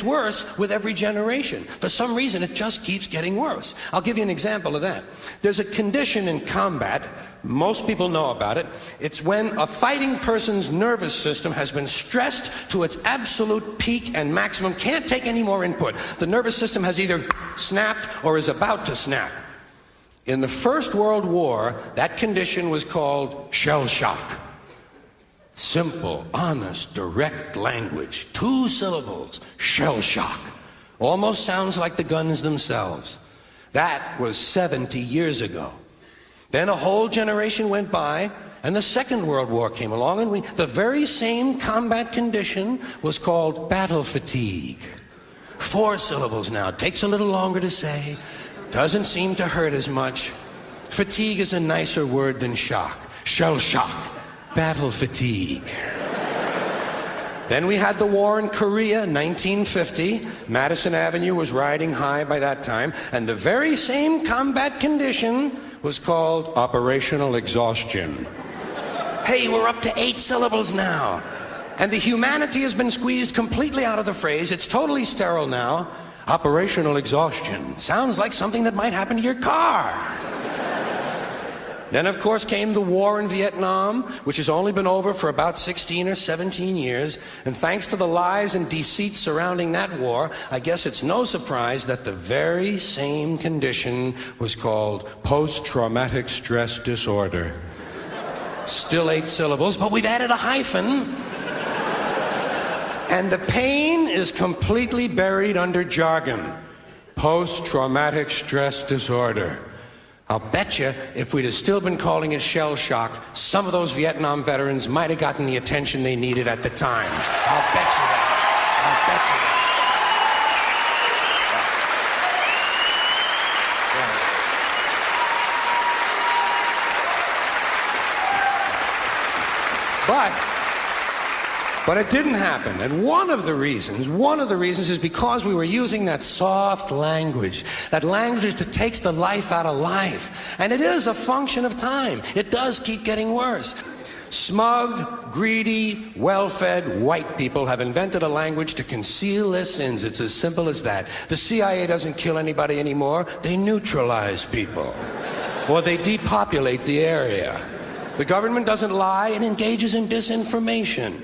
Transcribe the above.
worse with every generation. For some reason, it just keeps getting worse. I'll give you an example of that. There's a condition in combat, most people know about it. It's when a fighting person's nervous system has been stressed to its absolute peak and maximum, can't take any more input. The nervous system has either snapped or is about to snap. In the First World War, that condition was called shell shock. Simple, honest, direct language. 2 syllables. Shell shock. Almost sounds like the guns themselves. That was 70 years ago. Then a whole generation went by, and the Second World War came along, and the very same combat condition was called battle fatigue. 4 syllables now. Takes a little longer to say. Doesn't seem to hurt as much. Fatigue is a nicer word than shock. Shell shock. Battle fatigue. Then we had the war in Korea, 1950. Madison Avenue was riding high by that time, and the very same combat condition was called operational exhaustion. Hey, we're up to 8 syllables now. And the humanity has been squeezed completely out of the phrase. It's totally sterile now. Operational exhaustion. Sounds like something that might happen to your car. Then, of course, came the war in Vietnam, which has only been over for about 16 or 17 years. And thanks to the lies and deceit surrounding that war, I guess it's no surprise that the very same condition was called post-traumatic stress disorder. Still 8 syllables, but we've added a hyphen. And the pain is completely buried under jargon. Post-traumatic stress disorder. I'll bet you if we'd have still been calling it shell shock, some of those Vietnam veterans might have gotten the attention they needed at the time. I'll bet you that. I'll bet you that. But it didn't happen. And one of the reasons is because we were using that soft language, that language that takes the life out of life. And it is a function of time. It does keep getting worse. Smug, greedy, well-fed white people have invented a language to conceal their sins. It's as simple as that. The CIA doesn't kill anybody anymore. They neutralize people. Or they depopulate the area. The government doesn't lie. It engages in disinformation.